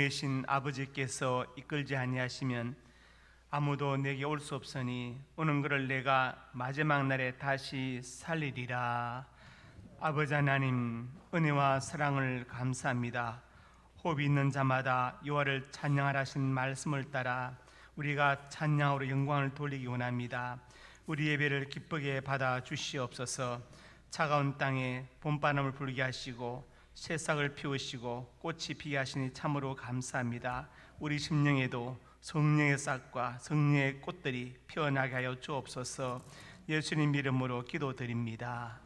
보내신 아버지께서 이끌지 아니하시면 아무도 내게 올 수 없으니 오는 그를 내가 마지막 날에 다시 살리리라. 아버지 하나님, 은혜와 사랑을 감사합니다. 호흡이 있는 자마다 여호와를 찬양하라 하신 말씀을 따라 우리가 찬양으로 영광을 돌리기 원합니다. 우리 예배를 기쁘게 받아 주시옵소서. 차가운 땅에 봄바람을 불게 하시고 새싹을 피우시고 꽃이 피게 하시니 참으로 감사합니다. 우리 심령에도 성령의 싹과 성령의 꽃들이 피어나게 하여 주옵소서. 예수님 이름으로 기도드립니다.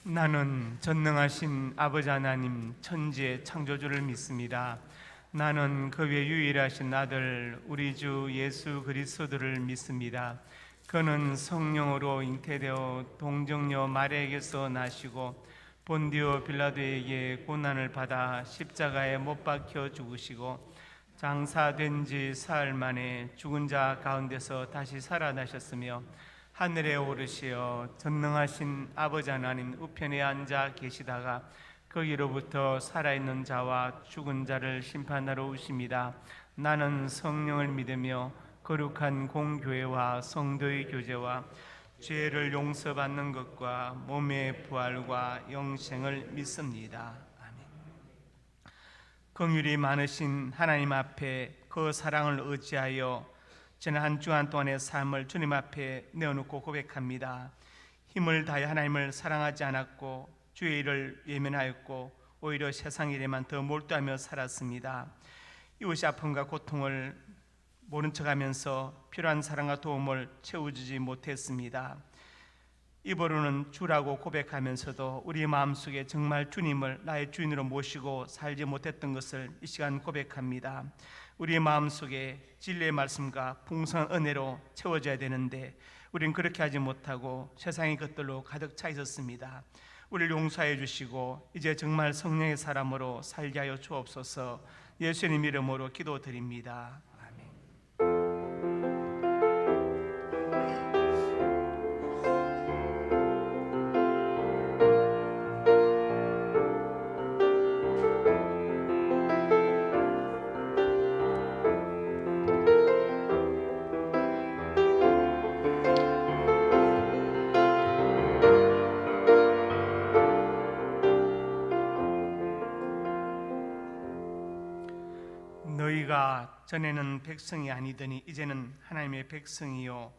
나는 전능하신 아버지 하나님 천지의 창조주를 믿습니다. 나는 그 외 유일하신 아들 우리 주 예수 그리스도를 믿습니다. 그는 성령으로 잉태되어 동정녀 마리아에게서 나시고 본디오 빌라도에게 고난을 받아 십자가에 못 박혀 죽으시고 장사된 지 사흘 만에 죽은 자 가운데서 다시 살아나셨으며 하늘에 오르시어 전능하신 아버지 하나님 우편에 앉아 계시다가 거기로부터 살아있는 자와 죽은 자를 심판하러 오십니다. 나는 성령을 믿으며 거룩한 공교회와 성도의 교제와 죄를 용서받는 것과 몸의 부활과 영생을 믿습니다. 아멘. 긍휼이 많으신 하나님 앞에 그 사랑을 의지하여 저는 한 주간 동안의 삶을 주님 앞에 내어놓고 고백합니다. 힘을 다해 하나님을 사랑하지 않았고 주의 일을 외면하였고 오히려 세상 일에만 더 몰두하며 살았습니다. 이웃의 아픔과 고통을 모른 척하면서 필요한 사랑과 도움을 채워주지 못했습니다. 입으로는 주라고 고백하면서도 우리 마음속에 정말 주님을 나의 주인으로 모시고 살지 못했던 것을 이 시간 고백합니다. 우리 마음속에 진리의 말씀과 풍성한 은혜로 채워져야 되는데 우린 그렇게 하지 못하고 세상의 것들로 가득 차 있었습니다. 우리를 용서해 주시고 이제 정말 성령의 사람으로 살게 하여 주옵소서. 예수님 이름으로 기도드립니다. 너희가 전에는 백성이 아니더니 이제는 하나님의 백성이요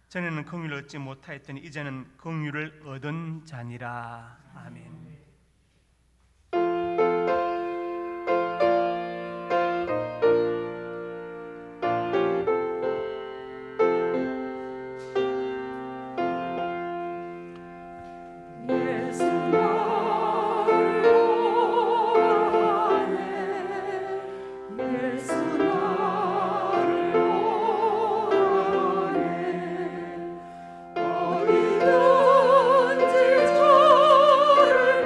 전에는 긍휼을 얻지 못하였더니 이제는 긍휼을 얻은 자니라. 아멘. 어디든지 저를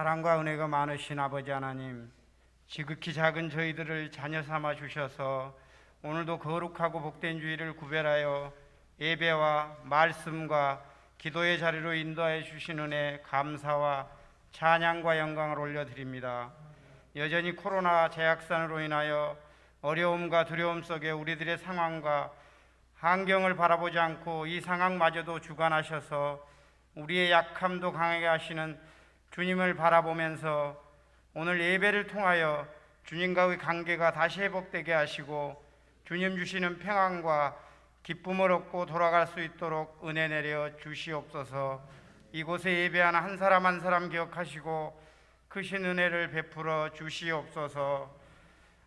사랑과 은혜가 많으신 아버지 하나님, 지극히 작은 저희들을 자녀 삼아 주셔서 오늘도 거룩하고 복된 주일을 구별하여 예배와 말씀과 기도의 자리로 인도하여 주신 은혜 감사와 찬양과 영광을 올려드립니다. 여전히 코로나 재확산으로 인하여 어려움과 두려움 속에 우리들의 상황과 환경을 바라보지 않고 이 상황마저도 주관하셔서 우리의 약함도 강하게 하시는 주님을 바라보면서 오늘 예배를 통하여 주님과의 관계가 다시 회복되게 하시고 주님 주시는 평안과 기쁨을 얻고 돌아갈 수 있도록 은혜 내려 주시옵소서. 이곳에 예배하는 한 사람 한 사람 기억하시고 크신 은혜를 베풀어 주시옵소서.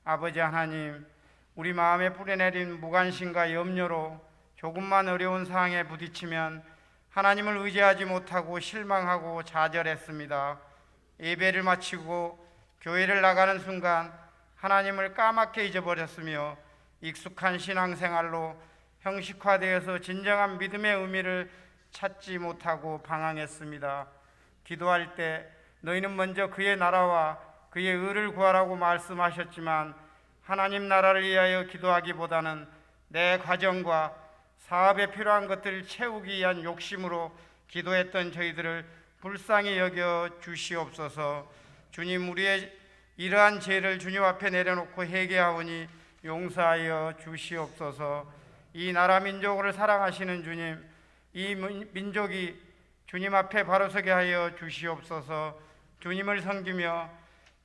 아버지 하나님, 우리 마음에 뿌려내린 무관심과 염려로 조금만 어려운 상황에 부딪히면 하나님을 의지하지 못하고 실망하고 좌절했습니다. 예배를 마치고 교회를 나가는 순간 하나님을 까맣게 잊어버렸으며 익숙한 신앙생활로 형식화되어서 진정한 믿음의 의미를 찾지 못하고 방황했습니다. 기도할 때 너희는 먼저 그의 나라와 그의 의를 구하라고 말씀하셨지만 하나님 나라를 위하여 기도하기보다는 내 가정과 사업에 필요한 것들을 채우기 위한 욕심으로 기도했던 저희들을 불쌍히 여겨 주시옵소서. 주님, 우리의 이러한 죄를 주님 앞에 내려놓고 회개하오니 용서하여 주시옵소서. 이 나라 민족을 사랑하시는 주님, 이 민족이 주님 앞에 바로 서게 하여 주시옵소서. 주님을 섬기며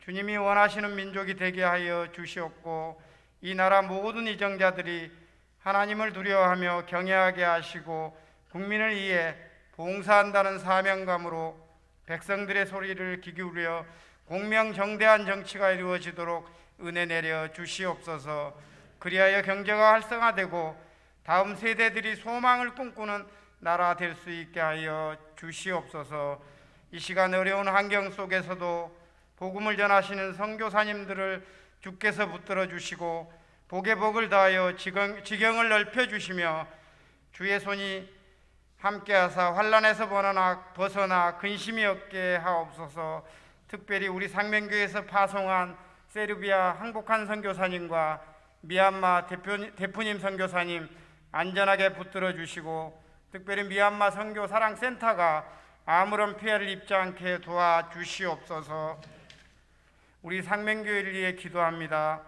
주님이 원하시는 민족이 되게 하여 주시옵고 이 나라 모든 이정자들이 하나님을 두려워하며 경외하게 하시고 국민을 위해 봉사한다는 사명감으로 백성들의 소리를 귀 기울여 공명정대한 정치가 이루어지도록 은혜 내려 주시옵소서. 그리하여 경제가 활성화되고 다음 세대들이 소망을 꿈꾸는 나라 될 수 있게 하여 주시옵소서. 이 시간 어려운 환경 속에서도 복음을 전하시는 선교사님들을 주께서 붙들어 주시고 복에 복을 더하여 지경을 넓혀 주시며 주의 손이 함께하사 환난에서 벗어나 근심이 없게 하옵소서. 특별히 우리 상명교회에서 파송한 세르비아 항복한 선교사님과 미얀마 대표님 선교사님 안전하게 붙들어 주시고 특별히 미얀마 선교 사랑센터가 아무런 피해를 입지 않게 도와주시옵소서. 우리 상명교회를 위해 기도합니다.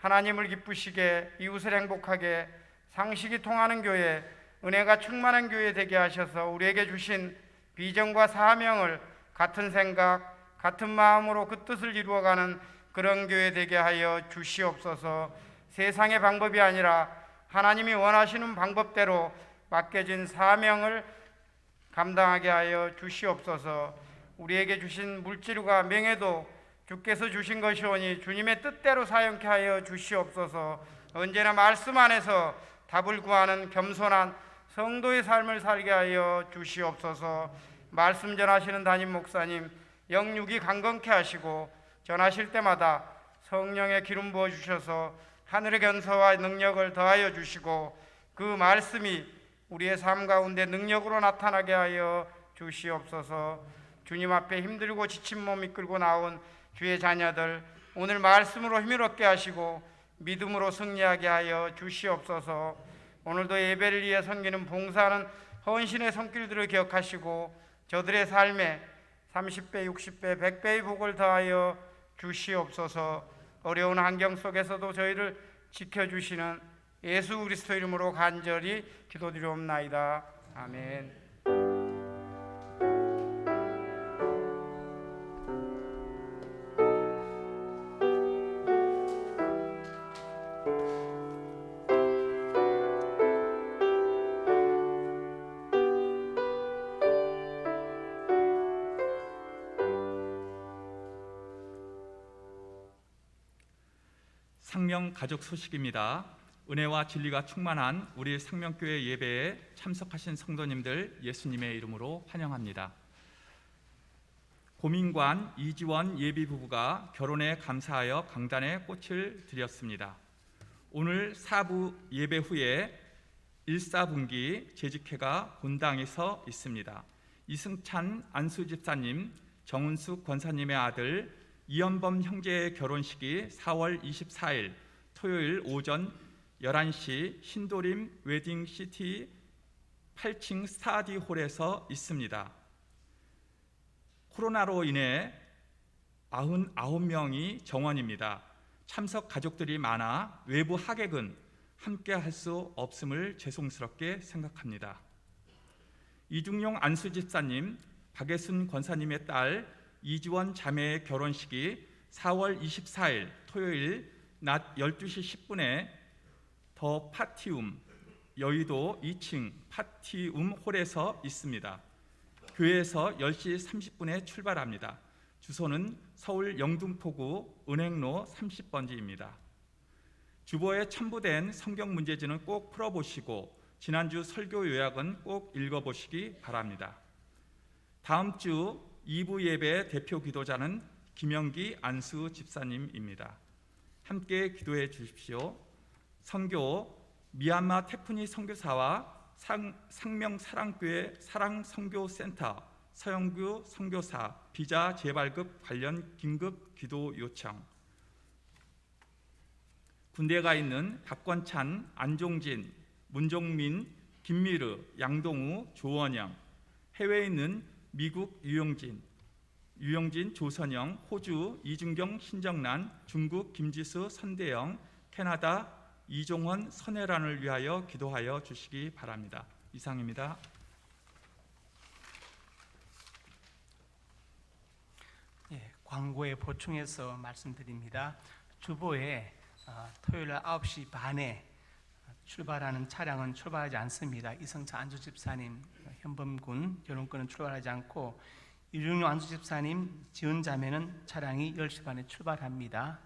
하나님을 기쁘시게 이웃을 행복하게 상식이 통하는 교회, 은혜가 충만한 교회 되게 하셔서 우리에게 주신 비전과 사명을 같은 생각, 같은 마음으로 그 뜻을 이루어가는 그런 교회 되게 하여 주시옵소서. 세상의 방법이 아니라 하나님이 원하시는 방법대로 맡겨진 사명을 감당하게 하여 주시옵소서. 우리에게 주신 물질과 명예도 주께서 주신 것이오니 주님의 뜻대로 사용케 하여 주시옵소서. 언제나 말씀 안에서 답을 구하는 겸손한 성도의 삶을 살게 하여 주시옵소서. 말씀 전하시는 담임 목사님 영육이 강건케 하시고 전하실 때마다 성령의 기름 부어 주셔서 하늘의 견서와 능력을 더하여 주시고 그 말씀이 우리의 삶 가운데 능력으로 나타나게 하여 주시옵소서. 주님 앞에 힘들고 지친 몸 이끌고 나온 주의 자녀들 오늘 말씀으로 힘을 얻게 하시고 믿음으로 승리하게 하여 주시옵소서. 오늘도 예배를 위해 섬기는 봉사하는 헌신의 손길들을 기억하시고 저들의 삶에 30배, 60배, 100배의 복을 더하여 주시옵소서. 어려운 환경 속에서도 저희를 지켜주시는 예수 그리스도 이름으로 간절히 기도드리옵나이다. 아멘. 상명 가족 소식입니다. 은혜와 진리가 충만한 우리 상명교회 예배에 참석하신 성도님들 예수님의 이름으로 환영합니다. 고민관 이지원 예비부부가 결혼에 감사하여 강단에 꽃을 드렸습니다. 오늘 4부 예배 후에 1사분기 재직회가 본당에서 있습니다. 이승찬 안수집사님, 정은숙 권사님의 아들 이연범 형제의 결혼식이 4월 24일 토요일 오전 11시 신도림 웨딩시티 8층 스타디홀에서 있습니다. 코로나로 인해 99명이 정원입니다. 참석 가족들이 많아 외부 하객은 함께 할 수 없음을 죄송스럽게 생각합니다. 이중용 안수 집사님, 박예순 권사님의 딸 이지원 자매의 결혼식이 4월 24일 토요일 낮 12시 10분에 더 파티움 여의도 2층 파티움 홀에서 있습니다. 교회에서 10시 30분에 출발합니다. 주소는 서울 영등포구 은행로 30번지입니다. 주보에 첨부된 성경 문제지는 꼭 풀어보시고 지난주 설교 요약은 꼭 읽어보시기 바랍니다. 다음 주 2부 예배 대표 기도자는 김영기 안수 집사님입니다. 함께 기도해 주십시오. 선교 미얀마 태푼이 선교사와 상명 사랑교회 사랑선교센터 서영규 선교사 비자 재발급 관련 긴급 기도 요청. 군대에 가 있는 박권찬, 안종진, 문종민, 김미르, 양동우, 조원영, 해외에 있는 미국 유영진, 조선영, 호주 이준경, 신정란, 중국 김지수, 선대영, 캐나다 이종원, 선혜란을 위하여 기도하여 주시기 바랍니다. 이상입니다. 광고에 보충해서 말씀드립니다. 주보에 토요일 9시 반에 출발하는 차량은 출발하지 않습니다. 이성차 안수 집사님, 현범군 결혼권은 출발하지 않고 이중용 안수 집사님, 지은 자매는 차량이 10시 반에 출발합니다.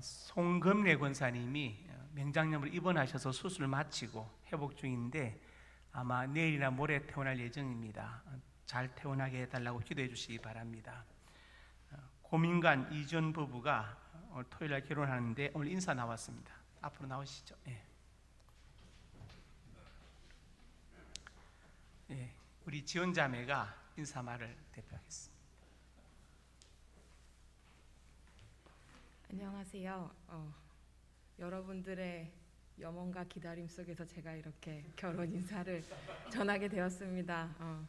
송금래 권사님이 맹장염으로 입원하셔서 수술을 마치고 회복 중인데 아마 내일이나 모레 퇴원할 예정입니다. 잘 퇴원하게 해달라고 기도해 주시기 바랍니다. 고민관 이전 부부가 오늘 토요일날 결혼하는데 오늘 인사 나왔습니다. 앞으로 나오시죠. 우리 지은 자매가 인사말을 대표하겠습니다. 안녕하세요. 여러분들의 염원과 기다림 속에서 제가 이렇게 결혼 인사를 전하게 되었습니다.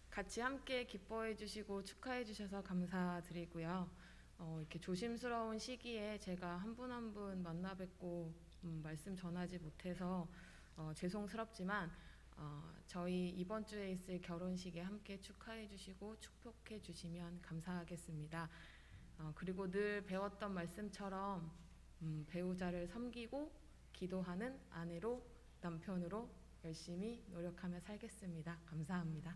같이 함께 기뻐해 주시고 축하해 주셔서 감사드리고요. 이렇게 조심스러운 시기에 제가 한 분 한 분 만나 뵙고 말씀 전하지 못해서 죄송스럽지만 저희 이번 주에 있을 결혼식에 함께 축하해 주시고 축복해 주시면 감사하겠습니다. 그리고 늘 배웠던 말씀처럼 배우자를 섬기고 기도하는 아내로 남편으로 열심히 노력하며 살겠습니다. 감사합니다.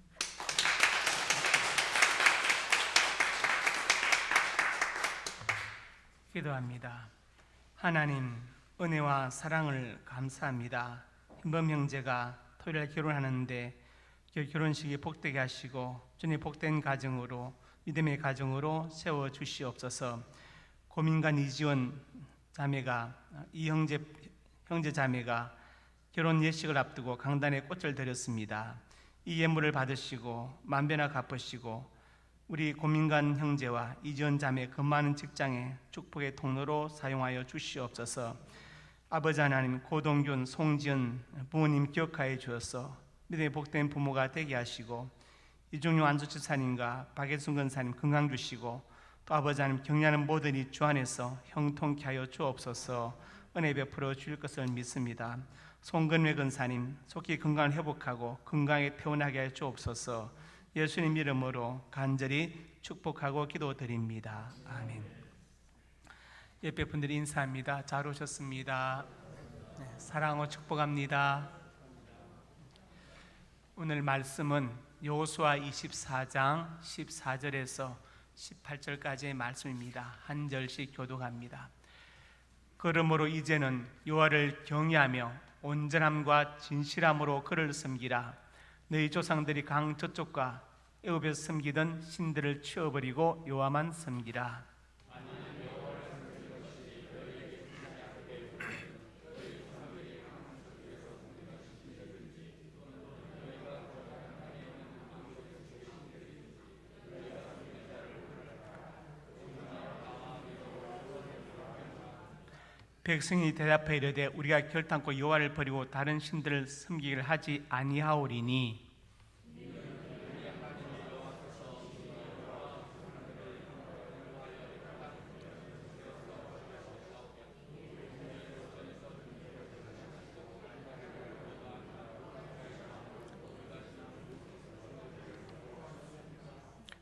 기도합니다. 하나님, 은혜와 사랑을 감사합니다. 현범 형제가 토요일에 결혼하는데 결혼식이 복되게 하시고 주님 복된 가정으로 믿음의 가정으로 세워 주시옵소서. 고민관 이지원 자매가 이 형제 자매가 결혼 예식을 앞두고 강단에 꽃을 드렸습니다. 이 예물을 받으시고 만배나 갚으시고 우리 고민관 형제와 이지원 자매 그 많은 직장에 축복의 통로로 사용하여 주시옵소서. 아버지 하나님, 고동균, 송지은 부모님 기억하여 주어서 믿음의 복된 부모가 되게 하시고 이종용 안수 집사님과 박예순 권사님 건강 주시고 또 아버지 하나님 격려하는 모든이 주 안에서 형통케 하여 주옵소서. 은혜 베풀어 주실 것을 믿습니다. 송근회 권사님 속히 건강을 회복하고 건강에 태어나게 하여 주옵소서. 예수님 이름으로 간절히 축복하고 기도드립니다. 아멘. 예배 분들이 인사합니다. 잘 오셨습니다. 사랑하고 축복합니다. 오늘 말씀은 여호수아 24장 14절에서 18절까지의 말씀입니다. 한 절씩 교독합니다. 그러므로 이제는 여호와를 경외하며 온전함과 진실함으로 그를 섬기라. 너희 조상들이 강 저쪽과 애굽에서 섬기던 신들을 치워버리고 여호와만 섬기라. 백성이 대답하여 이르되 우리가 결단코 여호와를 버리고 다른 신들을 섬기기를 하지 아니하오리니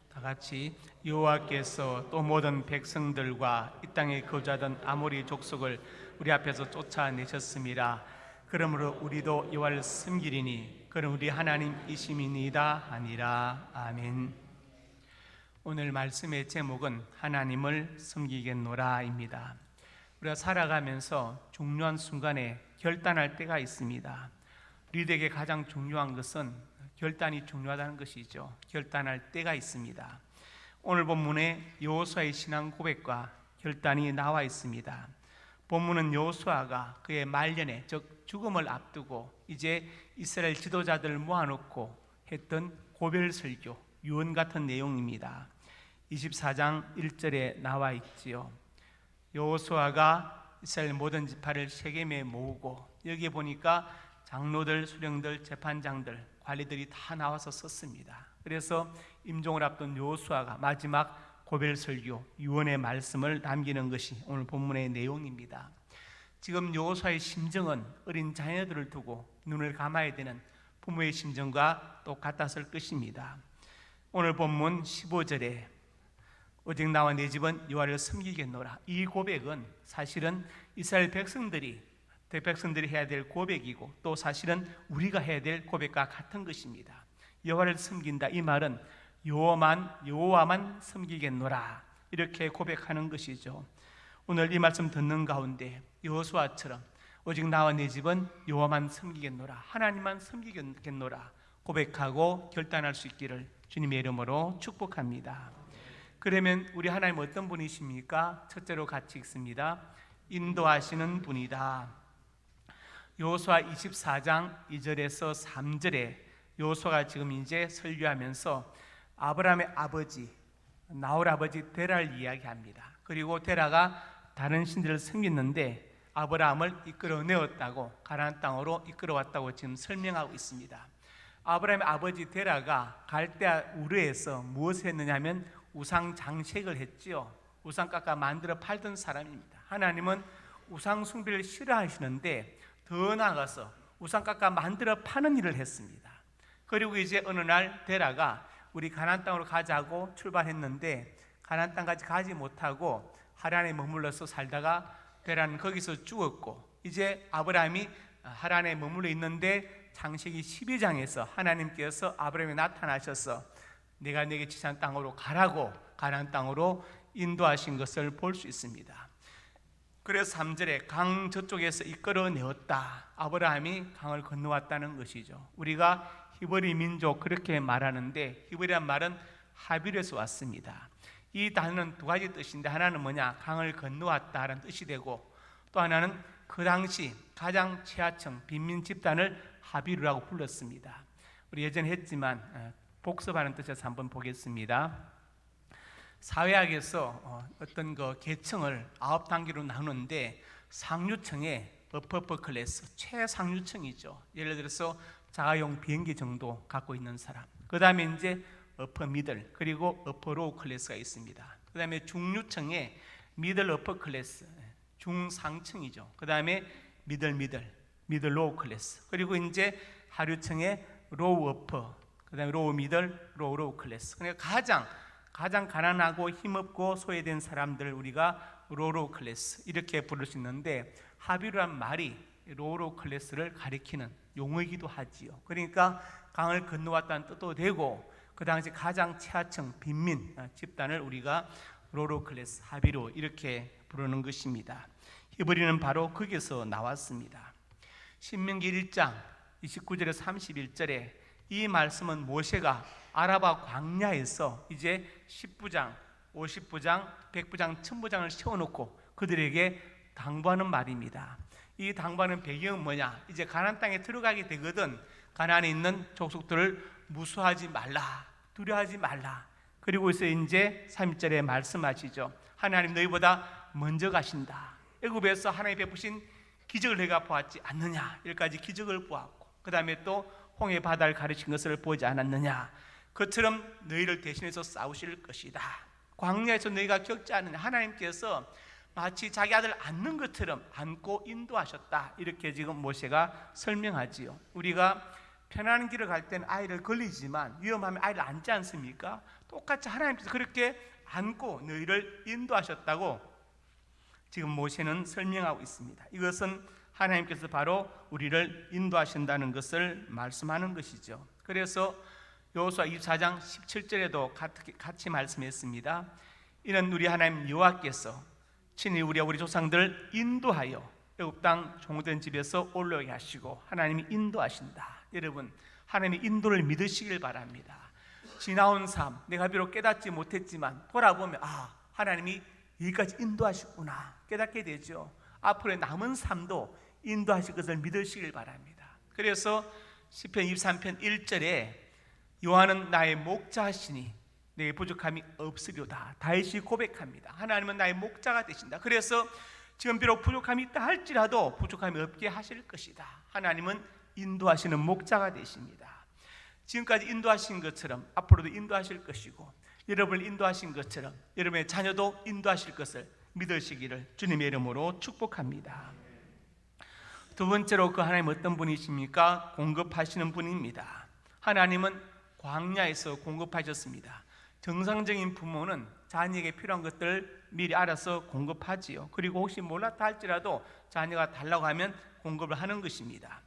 다 같이 여호와께서 또 모든 백성들과 이 땅에 거주하던 아모리 족속을 우리 앞에서 쫓아내셨습니다. 그러므로 우리도 여호와를 섬기리니 그는 우리 하나님이심이니이다 하니라. 아멘. 오늘 말씀의 제목은 하나님을 섬기겠노라입니다. 우리가 살아가면서 중요한 순간에 결단할 때가 있습니다. 우리에게 가장 중요한 것은 결단이 중요하다는 것이죠. 결단할 때가 있습니다. 오늘 본문에 여호수아의 신앙 고백과 결단이 나와 있습니다. 본문은 여호수아가 그의 말년에 즉 죽음을 앞두고 이제 이스라엘 지도자들을 모아놓고 했던 고별 설교, 유언 같은 내용입니다. 24장 1절에 나와 있지요. 여호수아가 이스라엘 모든 지파를 세겜에 모으고 여기에 보니까 장로들, 수령들, 재판장들, 관리들이 다 나와서 썼습니다. 그래서 임종을 앞둔 여호수아가 마지막 고별 설교, 유언의 말씀을 남기는 것이 오늘 본문의 내용입니다. 지금 여호수아의 심정은 어린 자녀들을 두고 눈을 감아야 되는 부모의 심정과 똑같았을 것입니다. 오늘 본문 15절에 오직 나와 내 집은 여호와를 섬기겠노라. 이 고백은 사실은 이스라엘 백성들이 해야 될 고백이고 또 사실은 우리가 해야 될 고백과 같은 것입니다. 여호와를 섬긴다, 이 말은 여호와만 섬기겠노라 이렇게 고백하는 것이죠. 오늘 이 말씀 듣는 가운데 여호수아처럼 오직 나와 내 집은 여호와만 섬기겠노라, 하나님만 섬기겠노라 고백하고 결단할 수 있기를 주님의 이름으로 축복합니다. 그러면 우리 하나님 어떤 분이십니까? 첫째로 같이 읽습니다. 인도하시는 분이다. 여호수아 24장 2절에서 3절에 여호수아가 지금 이제 설교하면서 아브라함의 아버지 나홀 아버지 데라를 이야기합니다. 그리고 데라가 다른 신들을 섬겼는데 아브라함을 이끌어내었다고, 가나안 땅으로 이끌어왔다고 지금 설명하고 있습니다. 아브라함의 아버지 데라가 갈대아 우르에서 무엇을 했느냐면 우상 장식을 했지요. 우상 깎아 만들어 팔던 사람입니다. 하나님은 우상 숭배를 싫어하시는데 더 나아가서 우상 깎아 만들어 파는 일을 했습니다. 그리고 이제 어느 날 데라가 우리 가나안 땅으로 가자고 출발했는데 가나안 땅까지 가지 못하고 하란에 머물러서 살다가 데라는 거기서 죽었고, 이제 아브라함이 하란에 머물러 있는데 창세기 12장에서 하나님께서 아브라함에 나타나셔서 내가 내게 지시한 땅으로 가라고 가나안 땅으로 인도하신 것을 볼 수 있습니다. 그래서 3절에 강 저쪽에서 이끌어내었다. 아브라함이 강을 건너왔다는 것이죠. 우리가 히브리 민족 그렇게 말하는데 히브리란 말은 하빌에서 왔습니다. 이 단어는 두 가지 뜻인데 하나는 뭐냐? 강을 건너왔다라는 뜻이 되고, 또 하나는 그 당시 가장 최하층 빈민 집단을 하비루라고 불렀습니다. 우리 예전에 했지만 복습하는 뜻에서 한번 보겠습니다. 사회학에서 어떤 그 계층을 9단계로 나누는데 상류층에 어퍼 클래스, 최상류층이죠. 예를 들어서 자가용 비행기 정도 갖고 있는 사람, 그 다음에 이제 어퍼 미들, 그리고 어퍼 로우 클래스가 있습니다. 그 다음에 중류층에 미들 어퍼 클래스, 중상층이죠. 그 다음에 미들 로우 클래스, 그리고 이제 하류층에 로우 어퍼, 그 다음에 로우 미들, 로우 클래스. 그러니까 가장 가난하고 힘없고 소외된 사람들을 우리가 로우 클래스 이렇게 부를 수 있는데, 하비루란 말이 로우 클래스를 가리키는 용어이기도 하지요. 그러니까 강을 건너왔다는 뜻도 되고, 그 당시 가장 최하층 빈민 집단을 우리가 로우 클래스, 하비루 이렇게 부르는 것입니다. 히브리는 바로 거기서 나왔습니다. 신명기 1장 29절에서 31절에 이 말씀은 모세가 아라바 광야에서 이제 10부장, 50부장, 100부장, 1000부장을 세워놓고 그들에게 당부하는 말입니다. 이 당부하는 배경은 뭐냐? 이제 가나안 땅에 들어가게 되거든 가나안에 있는 족속들을 무수하지 말라, 두려워하지 말라. 그리고 이제 3절에 말씀하시죠. 하나님 너희보다 먼저 가신다. 애굽에서 하나님이 베푸신 기적을 내가 보았지 않느냐. 여기까지 기적을 보았고, 그 다음에 또 홍해 바다를 가르친 것을 보지 않았느냐. 그처럼 너희를 대신해서 싸우실 것이다. 광야에서 너희가 겪지 않느냐. 하나님께서 마치 자기 아들 안는 것처럼 안고 인도하셨다. 이렇게 지금 모세가 설명하지요. 우리가 편안한 길을 갈 때는 아이를 걸리지만 위험하면 아이를 안지 않습니까? 똑같이 하나님께서 그렇게 안고 너희를 인도하셨다고 지금 모세는 설명하고 있습니다. 이것은 하나님께서 바로 우리를 인도하신다는 것을 말씀하는 것이죠. 그래서 여호수아 24장 17절에도 같이 말씀했습니다. 이는 우리 하나님 여호와께서 친히 우리 조상들을 인도하여 애굽 땅 종된 집에서 올라오게 하시고 하나님이 인도하신다. 여러분, 하나님의 인도를 믿으시길 바랍니다. 지나온 삶, 내가 비록 깨닫지 못했지만 돌아보면 하나님이 여기까지 인도하셨구나 깨닫게 되죠. 앞으로의 남은 삶도 인도하실 것을 믿으시길 바랍니다. 그래서 시편 23편 1절에 여호와는 나의 목자하시니 내게 부족함이 없으리로다. 다윗이 고백합니다. 하나님은 나의 목자가 되신다. 그래서 지금 비록 부족함이 있다 할지라도 부족함이 없게 하실 것이다. 하나님은 인도하시는 목자가 되십니다. 지금까지 인도하신 것처럼 앞으로도 인도하실 것이고, 여러분을 인도하신 것처럼 여러분의 자녀도 인도하실 것을 믿으시기를 주님의 이름으로 축복합니다. 두 번째로 그 하나님 어떤 분이십니까? 공급하시는 분입니다. 하나님은 광야에서 공급하셨습니다. 정상적인 부모는 자녀에게 필요한 것들을 미리 알아서 공급하지요. 그리고 혹시 몰랐다 할지라도 자녀가 달라고 하면 공급을 하는 것입니다.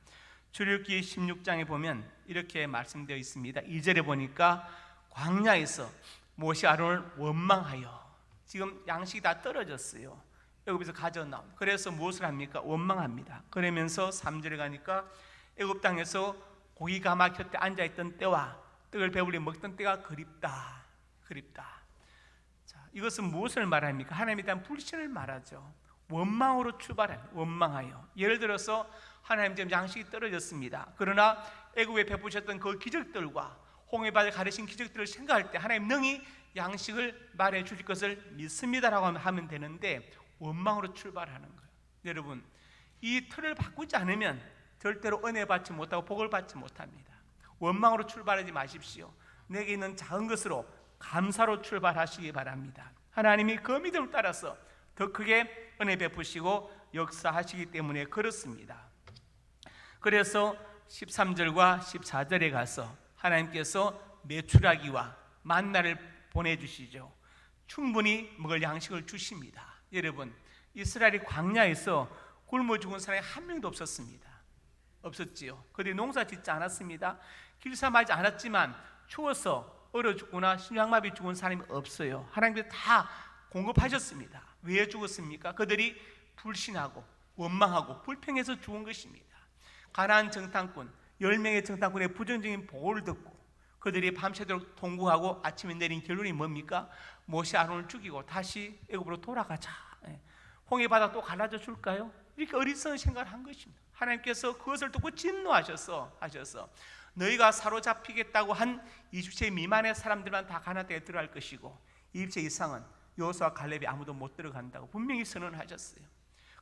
출애굽기 16장에 보면 이렇게 말씀되어 있습니다. 2절에 보니까 광야에서 모세 아론을 원망하여, 지금 양식이 다 떨어졌어요. 애굽에서 가져나온. 그래서 무엇을 합니까? 원망합니다. 그러면서 3절에 가니까 애굽 땅에서 고기가 막 곁에 앉아있던 때와 떡을 배불리 먹던 때가 그립다. 자, 이것은 무엇을 말합니까? 하나님에 대한 불신을 말하죠. 원망으로 출발해요. 원망하여. 예를 들어서 하나님 지금 양식이 떨어졌습니다. 그러나 애굽에 베푸셨던 그 기적들과 홍해바다를 가르신 기적들을 생각할 때 하나님 능히 양식을 말해 주실 것을 믿습니다라고 하면 되는데 원망으로 출발하는 거예요. 여러분, 이 틀을 바꾸지 않으면 절대로 은혜 받지 못하고 복을 받지 못합니다. 원망으로 출발하지 마십시오. 내게 있는 작은 것으로 감사로 출발하시기 바랍니다. 하나님이 그 믿음을 따라서 더 크게 은혜 베푸시고 역사하시기 때문에 그렇습니다. 그래서 13절과 14절에 가서 하나님께서 메추라기와 만나를 보내주시죠. 충분히 먹을 양식을 주십니다. 여러분, 이스라엘이 광야에서 굶어 죽은 사람이 한 명도 없었습니다. 없었지요. 그들이 농사 짓지 않았습니다. 길쌈하지 않았지만 추워서 얼어 죽거나 심장마비 죽은 사람이 없어요. 하나님께서 다 공급하셨습니다. 왜 죽었습니까? 그들이 불신하고 원망하고 불평해서 죽은 것입니다. 가나안 정탐꾼 10명의 정탐꾼의 부정적인 보고를 듣고 그들이 밤새도록 통곡하고 아침에 내린 결론이 뭡니까? 모세 아론을 죽이고 다시 애굽으로 돌아가자. 홍해 바다 또 갈라져 줄까요? 이렇게 어리석은 생각을 한 것입니다. 하나님께서 그것을 듣고 진노하셔서 너희가 사로잡히겠다고 한 20세 미만의 사람들만 다 가나안 땅에 들어갈 것이고 20세 이상은 여호수아와 갈렙이 아무도 못 들어간다고 분명히 선언하셨어요.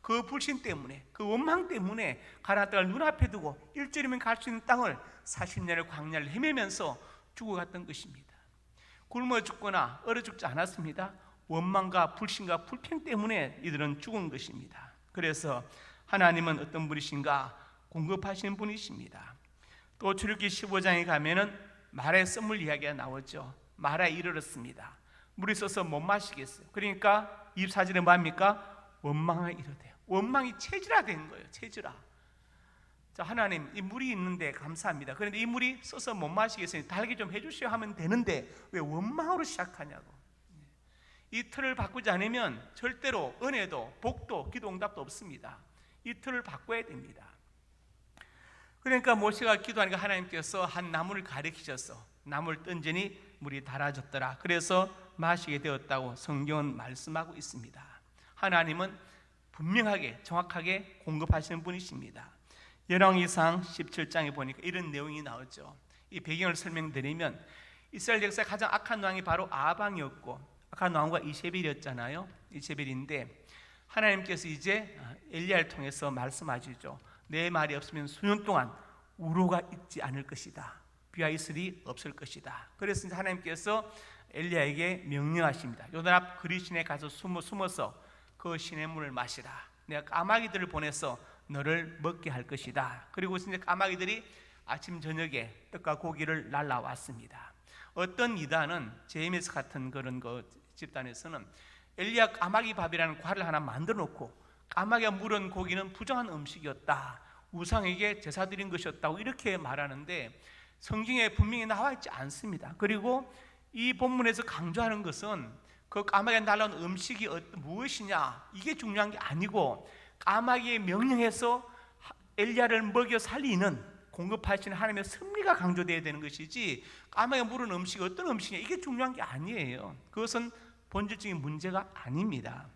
그 불신 때문에, 그 원망 때문에 가나안 땅을 눈앞에 두고 일주일이면 갈 수 있는 땅을 40년을 광야를 헤매면서 죽어갔던 것입니다. 굶어 죽거나 얼어 죽지 않았습니다. 원망과 불신과 불평 때문에 이들은 죽은 것입니다. 그래서 하나님은 어떤 분이신가? 공급하시는 분이십니다. 또 출애굽기 15장에 가면은 마라의 썰물 이야기가 나오죠. 마라에 이르렀습니다. 물이 있어서 못 마시겠어요. 그러니까 24절에 뭐합니까? 원망에 이르대요. 원망이 체질화된 거예요. 체질화. 자, 하나님, 이 물이 있는데 감사합니다. 그런데 이 물이 써서 못 마시겠으니 달게 좀 해주시오 하면 되는데 왜 원망으로 시작하냐고. 이 틀을 바꾸지 않으면 절대로 은혜도 복도 기도 응답도 없습니다. 이 틀을 바꿔야 됩니다. 그러니까 모세가 기도하니까 하나님께서 한 나무를 가리키셔서 나무를 던지니 물이 달아졌더라. 그래서 마시게 되었다고 성경은 말씀하고 있습니다. 하나님은 분명하게 정확하게 공급하시는 분이십니다. 열왕기상 17장에 보니까 이런 내용이 나오죠. 이 배경을 설명드리면 이스라엘 역사의 가장 악한 왕이 바로 아방이었고 악한 왕과 이세벨이었잖아요. 이세벨인데 하나님께서 이제 엘리야를 통해서 말씀하시죠. 내 말이 없으면 수년 동안 우로가 있지 않을 것이다. 비와 이슬이 없을 것이다. 그래서 이제 하나님께서 엘리야에게 명령하십니다. 요단 앞 그리신에 가서 숨어서 그 시냇물을 마시라. 내가 까마귀들을 보내서 너를 먹게 할 것이다. 그리고 이제 까마귀들이 아침 저녁에 떡과 고기를 날라왔습니다. 어떤 이단은 제임스 같은 그런 집단에서는 엘리야 까마귀 밥이라는 과를 하나 만들어 놓고 까마귀가 물은 고기는 부정한 음식이었다, 우상에게 제사 드린 것이었다고 이렇게 말하는데 성경에 분명히 나와 있지 않습니다. 그리고 이 본문에서 강조하는 것은 그 까마귀가 날라온 음식이 무엇이냐 이게 중요한 게 아니고 까마귀의 명령에서 엘리야를 먹여 살리는 공급하시는 하나님의 섭리가 강조되어야 되는 것이지 까마귀가 물은 음식이 어떤 음식이냐 이게 중요한 게 아니에요. 그것은 본질적인 문제가 아닙니다.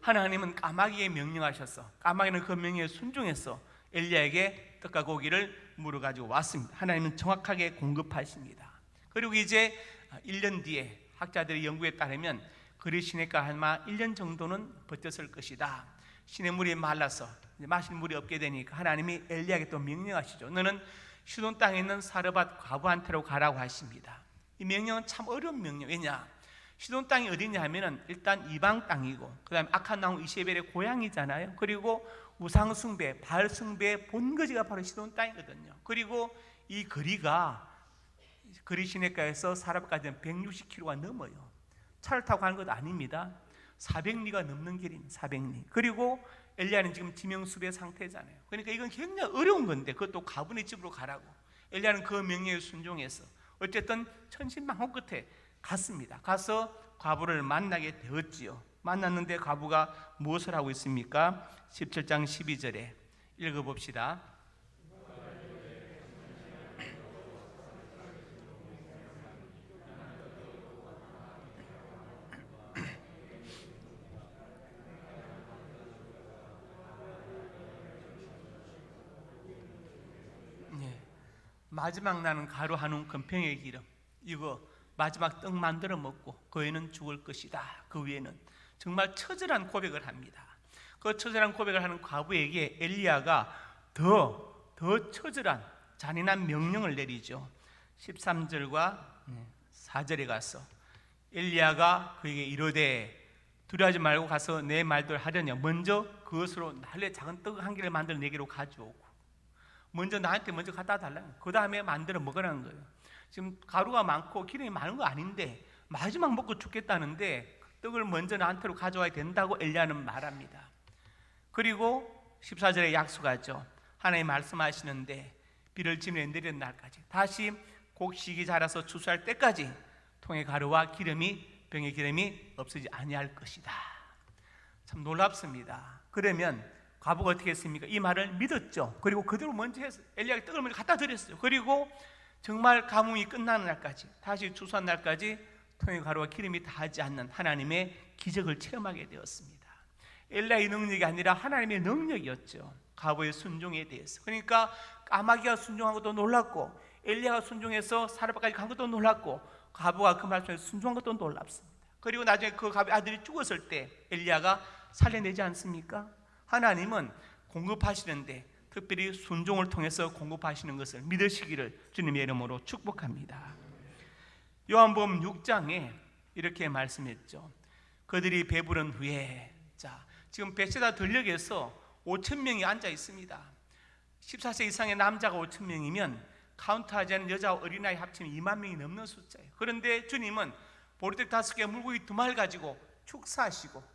하나님은 까마귀에 명령하셔서 까마귀는 그 명령에 순종해서 엘리야에게 떡과 고기를 물어 가지고 왔습니다. 하나님은 정확하게 공급하십니다. 그리고 이제 1년 뒤에 학자들의 연구에 따르면 그리 시냇가 아마 1년 정도는 버텼을 것이다. 시냇물이 말라서 마실 물이 없게 되니까 하나님이 엘리야에게 또 명령하시죠. 너는 시돈 땅에 있는 사르밧 과부한테로 가라고 하십니다. 이 명령은 참 어려운 명령. 왜냐? 시돈 땅이 어디냐 하면은 일단 이방 땅이고 그다음에 악한 나무 이세벨의 고향이잖아요. 그리고 우상 숭배, 바알 숭배의 본거지가 바로 시돈 땅이거든요. 그리고 이 거리가 그리 시냇가에서 사르밧까지는 160km가 넘어요. 차를 타고 가는 것도 아닙니다. 400리가 넘는 길입니다. 400리. 그리고 엘리야는 지금 지명수배 상태잖아요. 그러니까 이건 굉장히 어려운 건데 그것도 과부의 집으로 가라고. 엘리야는 그 명령에 순종해서 어쨌든 천신만고 끝에 갔습니다. 가서 과부를 만나게 되었지요. 만났는데 과부가 무엇을 하고 있습니까? 17장 12절에 읽어봅시다. 마지막 나는 가루 한 움큼 병의 기름, 이거 마지막 떡 만들어 먹고 그 위에는 죽을 것이다. 그 위에는 정말 처절한 고백을 합니다. 그 처절한 고백을 하는 과부에게 엘리야가 더 처절한 잔인한 명령을 내리죠. 13절과 4절에 가서 엘리야가 그에게 이르되 두려워하지 말고 가서 내 말대로 하려냐. 먼저 그것으로 날래 작은 떡 한 개를 만들어 내게로 가져오고 먼저 나한테 먼저 갖다 달라는 거예요. 그 다음에 만들어 먹으라는 거예요. 지금 가루가 많고 기름이 많은 거 아닌데 마지막 먹고 죽겠다는데 떡을 먼저 나한테로 가져와야 된다고 엘리야는 말합니다. 그리고 14절에 약속하죠. 하나님 말씀하시는데 비를 지면에 내리는 날까지 다시 곡식이 자라서 추수할 때까지 통의 가루와 기름이 병의 기름이 없어지지 아니할 것이다. 참 놀랍습니다. 그러면 과부가 어떻게 했습니까? 이 말을 믿었죠. 그리고 그대로 먼저 해서 엘리야에게 떡을 먼저 갖다 드렸어요. 그리고 정말 가뭄이 끝나는 날까지 다시 추수한 날까지 통의 가루와 기름이 다하지 않는 하나님의 기적을 체험하게 되었습니다. 엘리야의 능력이 아니라 하나님의 능력이었죠. 과부의 순종에 대해서. 그러니까 까마귀가 순종한 것도 놀랐고 엘리야가 순종해서 사르밧까지 간 것도 놀랐고 과부가 그 말씀에 순종한 것도 놀랍습니다. 그리고 나중에 그 과부의 아들이 죽었을 때 엘리야가 살려내지 않습니까? 하나님은 공급하시는데 특별히 순종을 통해서 공급하시는 것을 믿으시기를 주님의 이름으로 축복합니다. 요한복음 6장에 이렇게 말씀했죠. 그들이 배부른 후에 지금 벳세다 들녘에서 5,000명이 앉아 있습니다. 14세 이상의 남자가 5,000명이면 카운트하지 않은 여자와 어린아이 합치면 2만 명이 넘는 숫자예요. 그런데 주님은 보리떡 5개 물고기 2마리 가지고 축사하시고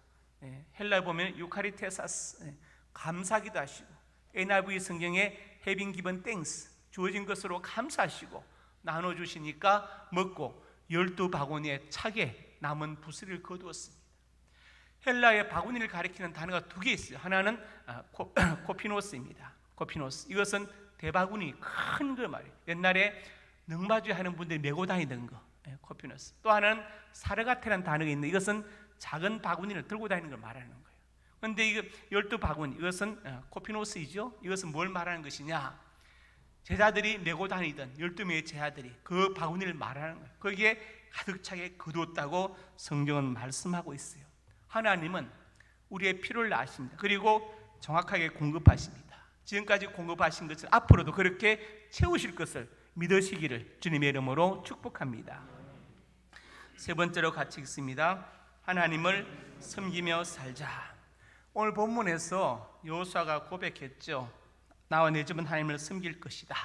헬라에 보면 유카리테사스 감사기도 하시고 NIV 성경에 having given thanks 주어진 것으로 감사하시고 나눠주시니까 먹고 12바구니에 차게 남은 부스를 거두었습니다. 헬라의 바구니를 가리키는 단어가 2개 있어요. 하나는 코피노스입니다. 코피노스, 이것은 대바구니 큰 거 말이에요. 옛날에 능마주에 하는 분들이 메고 다니던 거 코피노스. 또 하나는 사르가테라는 단어가 있는데 이것은 작은 바구니를 들고 다니는 걸 말하는 거예요. 그런데 이거 12바구니, 이것은 코피노스이죠. 이것은 뭘 말하는 것이냐? 제자들이 메고 다니던 12명의 제자들이 그 바구니를 말하는 거예요. 거기에 가득 차게 거두었다고 성경은 말씀하고 있어요. 하나님은 우리의 필요를 아십니다. 그리고 정확하게 공급하십니다. 지금까지 공급하신 것을 앞으로도 그렇게 채우실 것을 믿으시기를 주님의 이름으로 축복합니다. 세 번째로 같이 읽습니다. 하나님을 섬기며 살자. 오늘 본문에서 여호수아가 고백했죠. 나와 내 집은 하나님을 섬길 것이다.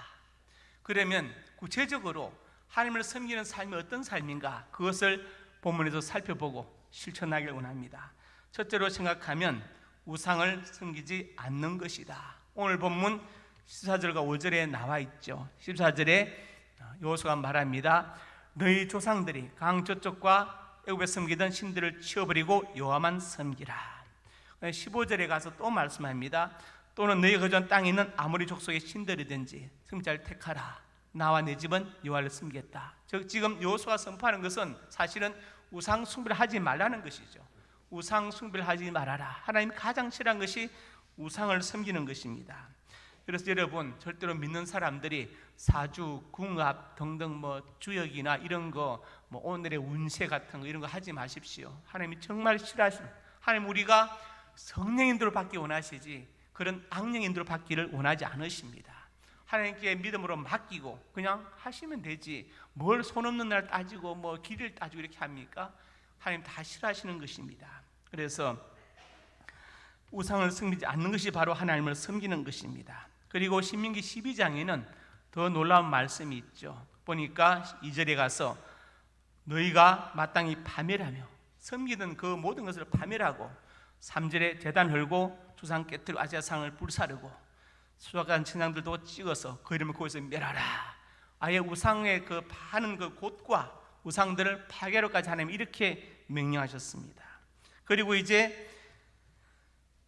그러면 구체적으로 하나님을 섬기는 삶이 어떤 삶인가, 그것을 본문에서 살펴보고 실천하길 원합니다. 첫째로 생각하면 우상을 섬기지 않는 것이다. 오늘 본문 14절과 5절에 나와 있죠. 14절에 여호수아가 말합니다. 너희 조상들이 강 저쪽과 애굽에 섬기던 신들을 치워버리고 여호와만 섬기라. 15절에 가서 또 말씀합니다. 또는 너희 거주한 땅에 있는 아모리 족속의 신들이든지 섬기자를 택하라. 나와 내 집은 여호와를 섬기겠다. 즉 지금 여호수아가 선포하는 것은 사실은 우상 숭배를 하지 말라는 것이죠. 우상 숭배를 하지 말아라. 하나님이 가장 싫어하는 것이 우상을 섬기는 것입니다. 그래서 여러분, 절대로 믿는 사람들이 사주, 궁합 등등 주역이나 이런 거, 오늘의 운세 같은 거 이런 거 하지 마십시오. 하나님이 정말 싫어하시는, 하나님 우리가 성령인도를 받기 원하시지 그런 악령인도를 받기를 원하지 않으십니다. 하나님께 믿음으로 맡기고 그냥 하시면 되지, 뭘 손 없는 날 따지고 길을 따지고 이렇게 합니까? 하나님 다 싫어하시는 것입니다. 그래서 우상을 섬기지 않는 것이 바로 하나님을 섬기는 것입니다. 그리고 신명기 12장에는 더 놀라운 말씀이 있죠. 보니까 2절에 가서 너희가 마땅히 파멸하며 섬기던 그 모든 것을 파멸하고 3절에 제단 헐고 조상 깨뜨리고 아세라상을 불사르고 수확한 천장들도 찍어서 그 이름을 거기서 멸하라. 아예 우상의 그 파는 그 곳과 우상들을 파괴로까지 하나님 이렇게 명령하셨습니다. 그리고 이제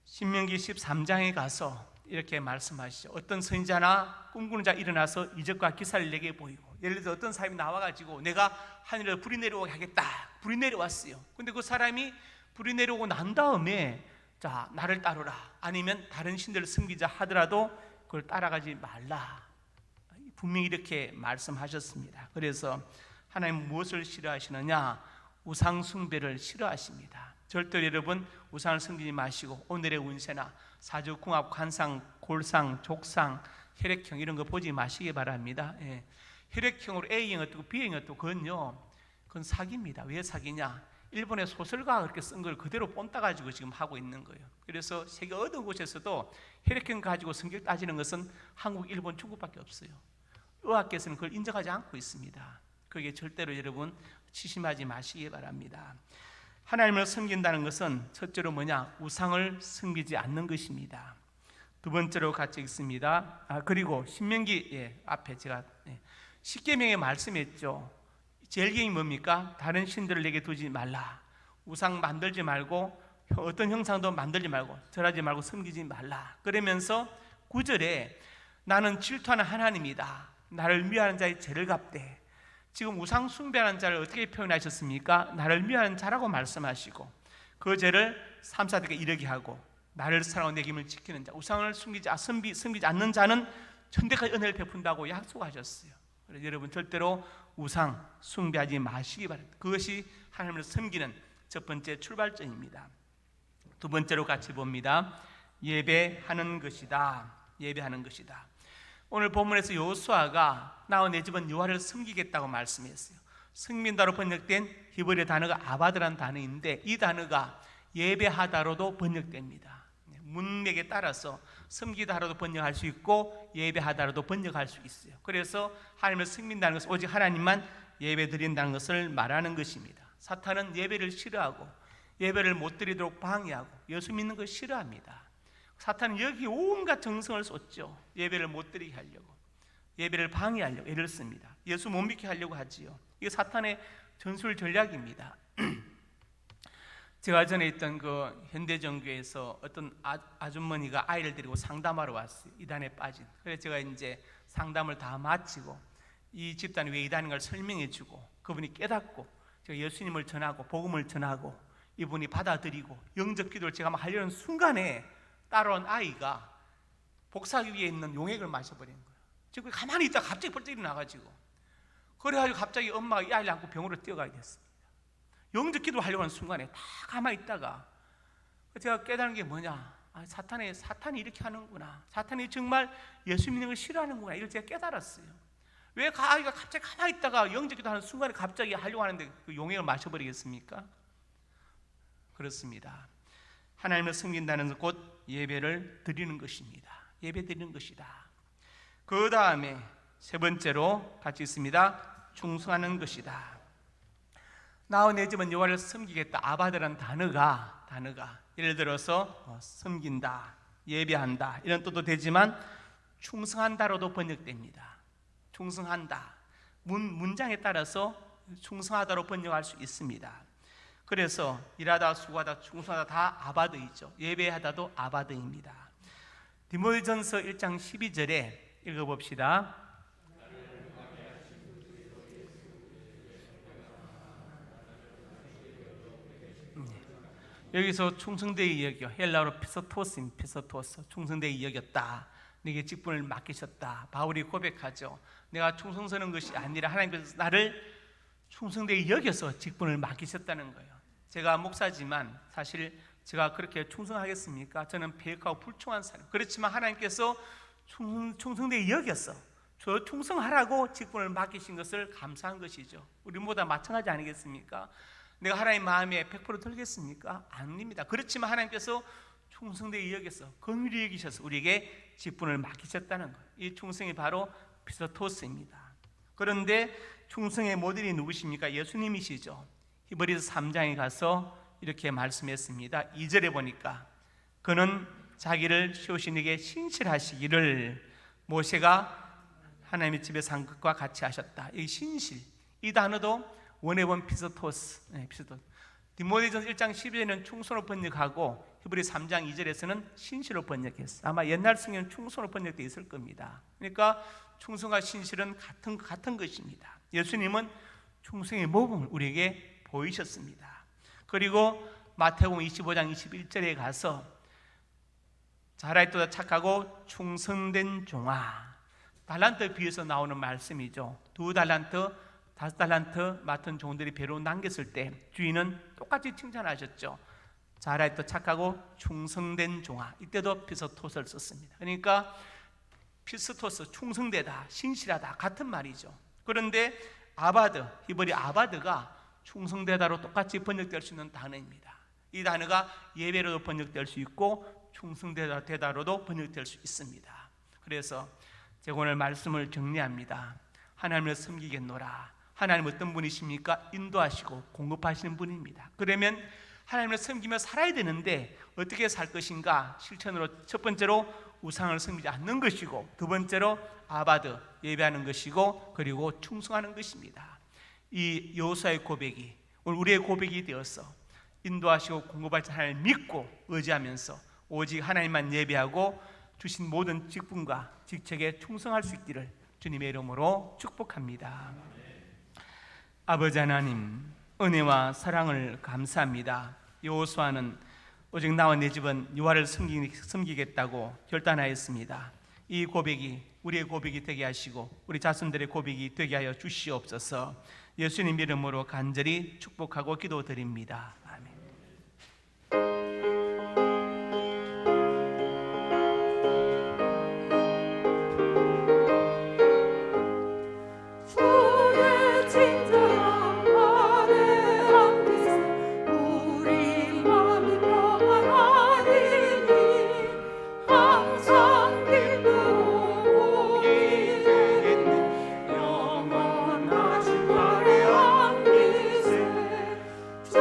신명기 13장에 가서 이렇게 말씀하시죠. 어떤 선지자나 꿈꾸는 자 일어나서 이적과 기사를 내게 보이고, 예를 들어 어떤 사람이 나와가지고 내가 하늘에 불이 내려오게 하겠다. 불이 내려왔어요. 근데 그 사람이 불이 내려오고 난 다음에 자 나를 따르라, 아니면 다른 신들을 섬기자 하더라도 그걸 따라가지 말라. 분명히 이렇게 말씀하셨습니다. 그래서 하나님 무엇을 싫어하시느냐? 우상 숭배를 싫어하십니다. 절대 여러분 우상을 섬기지 마시고 오늘의 운세나 사주, 궁합, 관상, 골상, 족상, 혈액형 이런 거 보지 마시기 바랍니다. 예. 혈액형으로 A형 어떻고 B형 어떻고 그건 사기입니다. 왜 사기냐? 일본의 소설가가 그렇게 쓴 걸 그대로 본따 가지고 지금 하고 있는 거예요. 그래서 세계 어느 곳에서도 혈액형 가지고 성격 따지는 것은 한국, 일본, 중국밖에 없어요. 의학계에서는 그걸 인정하지 않고 있습니다. 그게 절대로 여러분 치심하지 마시기 바랍니다. 하나님을 섬긴다는 것은 첫째로 뭐냐? 우상을 섬기지 않는 것입니다. 두 번째로 같이 읽습니다. 그리고 신명기 앞에 제가 십계명에 말씀했죠. 제일경이 뭡니까? 다른 신들을 내게 두지 말라. 우상 만들지 말고 어떤 형상도 만들지 말고 절하지 말고 섬기지 말라. 그러면서 9절에 나는 질투하는 하나님이다. 나를 미워하는 자의 죄를 갚되. 지금 우상 숭배하는 자를 어떻게 표현하셨습니까? 나를 미워하는 자라고 말씀하시고 그 죄를 3, 4대께 이르게 하고 나를 사랑하고 내 기름을 지키는 자, 우상을 섬기지 않는 자는 천대까지 은혜를 베푼다고 약속하셨어요. 그래서 여러분 절대로 우상 숭배하지 마시기 바랍니다. 그것이 하나님을 섬기는 첫 번째 출발점입니다. 두 번째로 같이 봅니다. 예배하는 것이다. 예배하는 것이다. 오늘 본문에서 여호수아가 나와 내 집은 여호와를 섬기겠다고 말씀했어요. 섬긴다로 번역된 히브리 단어가 아바드라는 단어인데 이 단어가 예배하다로도 번역됩니다. 문맥에 따라서 섬기다로도 번역할 수 있고 예배하다로도 번역할 수 있어요. 그래서 하나님을 섬긴다는 것은 오직 하나님만 예배드린다는 것을 말하는 것입니다. 사탄은 예배를 싫어하고 예배를 못 드리도록 방해하고 예수 믿는 걸 싫어합니다. 사탄은 여기 온갖 정성을 쏟죠. 예배를 못 드리게 하려고, 예배를 방해하려고 애를 씁니다. 예수 못 믿게 하려고 하지요. 이게 사탄의 전술 전략입니다. 제가 전에 있던 그 현대정교에서 어떤 아주머니가 아이를 데리고 상담하러 왔어요. 이단에 빠진. 그래서 제가 이제 상담을 다 마치고 이 집단이 왜 이단인 걸 설명해주고 그분이 깨닫고 제가 예수님을 전하고 복음을 전하고 이분이 받아들이고 영적 기도를 제가 막 하려는 순간에 따라온 아이가 복사기 위에 있는 용액을 마셔버린 거예요. 지금 가만히 있다가 갑자기 벌떡 일어나가지고 그래가지고 갑자기 엄마가 이 아이를 안고 병원으로 뛰어가게 됐습니다. 영적 기도를 하려고 하는 순간에 다 가만히 있다가 제가 깨달은 게 뭐냐? 사탄이 이렇게 하는구나. 사탄이 정말 예수 믿는 걸 싫어하는구나. 이걸 제가 깨달았어요. 왜 아이가 갑자기 가만히 있다가 영접기도 하는 순간에 갑자기 하려고 하는데 그 용액을 마셔버리겠습니까? 그렇습니다. 하나님을 섬긴다는 것 곧 예배를 드리는 것입니다. 예배 드리는 것이다. 그 다음에 세 번째로 같이 있습니다. 충성하는 것이다. 나와 내 집은 여호와를 섬기겠다. 아바드라는 단어가 예를 들어서 섬긴다, 예배한다 이런 뜻도 되지만 충성한다로도 번역됩니다. 충성한다. 문장에 따라서 충성하다로 번역할 수 있습니다. 그래서 일하다, 수고하다, 충성하다 다 아바드이죠. 예배하다도 아바드입니다. 디모데전서 1장 12절에 읽어봅시다. 여기서 충성되이 여겨, 헬라어로 피서토스입니다. 피서토스, 충성되이 여겼다. 내게 직분을 맡기셨다. 바울이 고백하죠. 내가 충성스러운 것이 아니라 하나님께서 나를 충성되이 여겨서 직분을 맡기셨다는 거예요. 제가 목사지만 사실 제가 그렇게 충성하겠습니까? 저는 배역하고 불충한 사람. 그렇지만 하나님께서 충성되이 여겨서 저 충성하라고 직분을 맡기신 것을 감사한 것이죠. 우리 모두 마찬가지 아니겠습니까? 내가 하나님 마음에 100% 들겠습니까? 아닙니다. 그렇지만 하나님께서 충성되이 여겨서 긍휼히 여기셔서 우리에게 직분을 맡기셨다는 거예요. 이 충성이 바로 피서토스입니다. 그런데 충성의 모델이 누구십니까? 예수님이시죠. 히브리서 3장에 가서 이렇게 말씀했습니다. 2절에 보니까 그는 자기를 세우신 이에게 신실하시기를 모세가 하나님의 집에서 한 것과 같이 하셨다. 이 신실, 이 단어도 원해본 피서토스, 피서토스. 디모데전서 1장 12절에는 충성으로 번역하고 히브리 3장 2절에서는 신실로 번역했어요. 아마 옛날 성경은 충성으로 번역되어 있을 겁니다. 그러니까 충성과 신실은 같은 것입니다. 예수님은 충성의 모범을 우리에게 보이셨습니다. 그리고 마태복음 25장 21절에 가서 잘하였도다 착하고 충성된 종아, 달란트에 비해서 나오는 말씀이죠. 2달란트, 5달란트 맡은 종들이 배로 남겼을 때 주인은 똑같이 칭찬하셨죠. 잘하였다 착하고 충성된 종아. 이때도 피서토스를 썼습니다. 그러니까 피스토스, 충성되다, 신실하다 같은 말이죠. 그런데 아바드, 히브리 아바드가 충성되다로 똑같이 번역될 수 있는 단어입니다. 이 단어가 예배로도 번역될 수 있고 충성되다로도 번역될 수 있습니다. 그래서 제가 오늘 말씀을 정리합니다. 하나님을 섬기겠노라. 하나님 어떤 분이십니까? 인도하시고 공급하시는 분입니다. 그러면 하나님을 섬기며 살아야 되는데 어떻게 살 것인가? 실천으로 첫 번째로 우상을 섬기지 않는 것이고, 두 번째로 아바드, 예배하는 것이고, 그리고 충성하는 것입니다. 이 여호수아의 고백이 오늘 우리의 고백이 되어서 인도하시고 공급하신 하나님을 믿고 의지하면서 오직 하나님만 예배하고 주신 모든 직분과 직책에 충성할 수 있기를 주님의 이름으로 축복합니다. 아버지 하나님, 은혜와 사랑을 감사합니다. 여호수아는 오직 나와 내 집은 여호와를 섬기겠다고 결단하였습니다. 이 고백이 우리의 고백이 되게 하시고 우리 자손들의 고백이 되게 하여 주시옵소서. 예수님 이름으로 간절히 축복하고 기도드립니다. 아멘. 주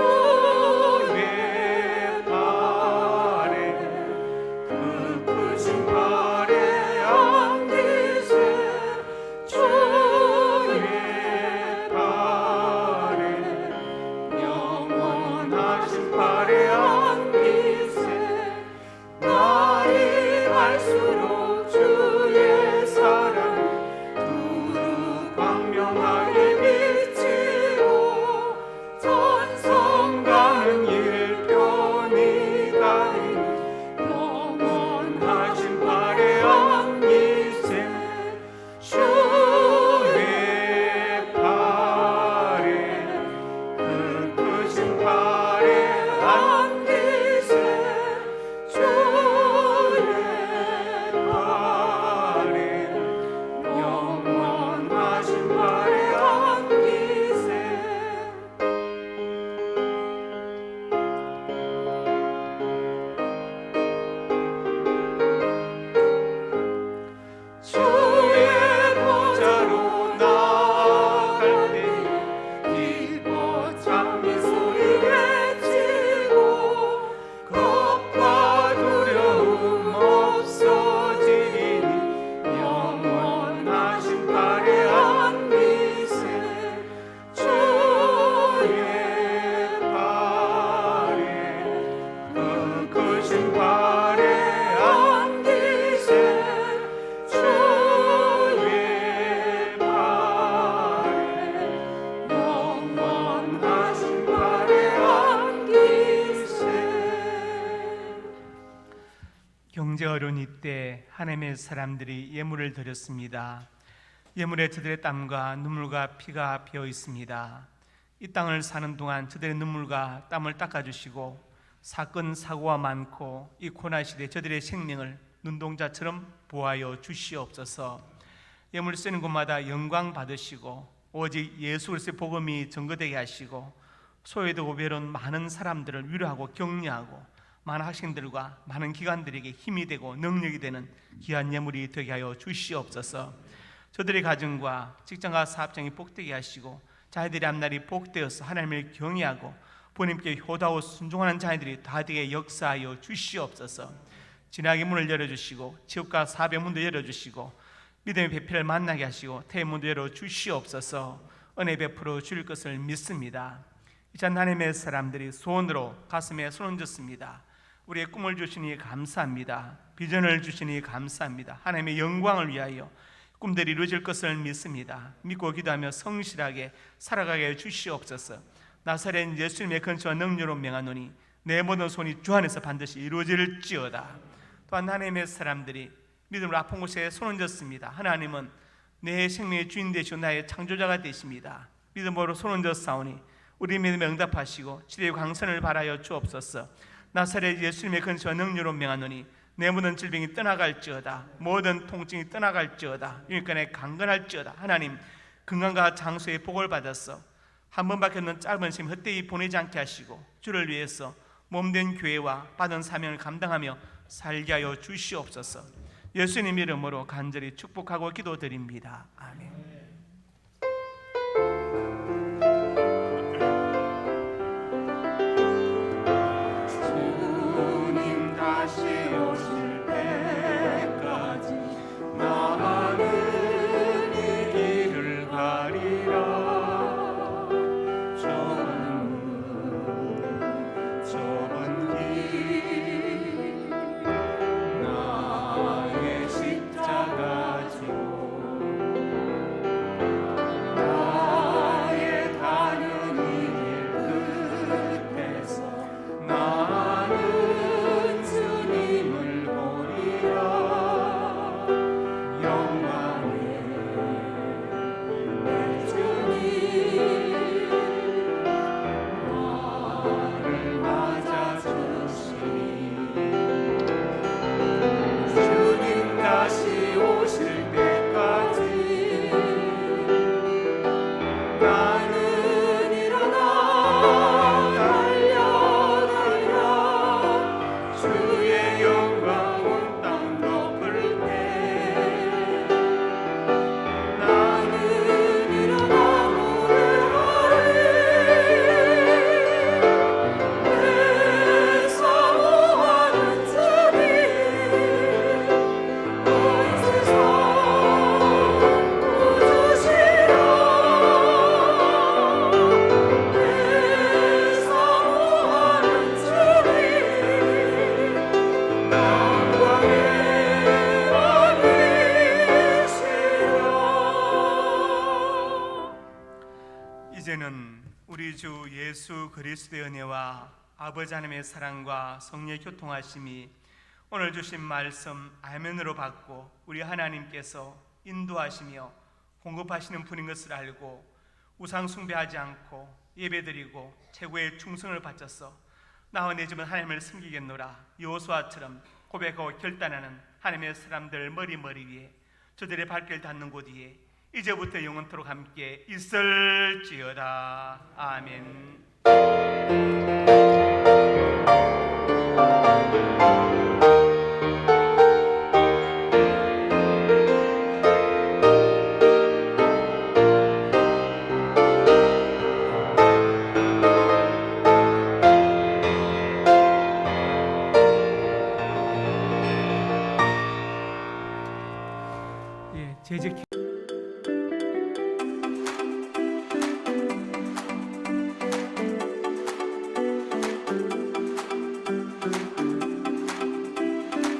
형제 어른이 때 하나님의 사람들이 예물을 드렸습니다. 예물에 저들의 땀과 눈물과 피가 배어 있습니다. 이 땅을 사는 동안 저들의 눈물과 땀을 닦아주시고 사건 사고가 많고 이 코로나 시대 저들의 생명을 눈동자처럼 보하여 주시옵소서. 예물 쓰는 곳마다 영광 받으시고 오직 예수 그리스도의 복음이 증거되게 하시고 소외되고 외로운 많은 사람들을 위로하고 격려하고 많은 학생들과 많은 기관들에게 힘이 되고 능력이 되는 귀한 예물이 되게 하여 주시옵소서. 저들의 가정과 직장과 사업장이 복되게 하시고 자녀들의 앞날이 복되어서 하나님을 경외하고 부모님께 효도하고 순종하는 자녀들이 다 되게 역사하여 주시옵소서. 진학의 문을 열어주시고 취업과 사업의 문도 열어주시고 믿음의 배필을 만나게 하시고 태의 문도 열어주시옵소서. 은혜 베풀어 주실 것을 믿습니다. 이제 하나님의 사람들이 소원으로 가슴에 손 얹었습니다. 우리의 꿈을 주시니 감사합니다. 비전을 주시니 감사합니다. 하나님의 영광을 위하여 꿈들이 이루어질 것을 믿습니다. 믿고 기도하며 성실하게 살아가게 해 주시옵소서. 나사렛 예수님의 근처와 능력으로 명하노니 내 모든 손이 주 안에서 반드시 이루어질지어다. 또한 하나님의 사람들이 믿음으로 아픈 곳에 손 얹었습니다. 하나님은 내 생명의 주인 되시고 나의 창조자가 되십니다. 믿음으로 손 얹었사오니 우리 믿음에 응답하시고 치료의 광선을 발하여 주옵소서. 나사렛 예수님의 근처와 능력으로 명하노니 내 모든 질병이 떠나갈지어다. 모든 통증이 떠나갈지어다. 윤곽에 강건할지어다. 하나님 건강과 장수의 복을 받았어. 한 번밖에 없는 짧은 시간 헛되이 보내지 않게 하시고 주를 위해서 몸된 교회와 받은 사명을 감당하며 살게 하여 주시옵소서. 예수님 이름으로 간절히 축복하고 기도드립니다. 아멘. 이제는 우리 주 예수 그리스도의 은혜와 아버지 하나님의 사랑과 성령의 교통하심이 오늘 주신 말씀 아멘으로 받고 우리 하나님께서 인도하시며 공급하시는 분인 것을 알고 우상 숭배하지 않고 예배드리고 최고의 충성을 바쳐서 나와 내 집은 하나님을 섬기겠노라 여호수아처럼 고백하고 결단하는 하나님의 사람들 머리 위에 저들의 발길 닿는 곳 위에 이제부터 영원토록 함께 있을지어다. 아멘. 재직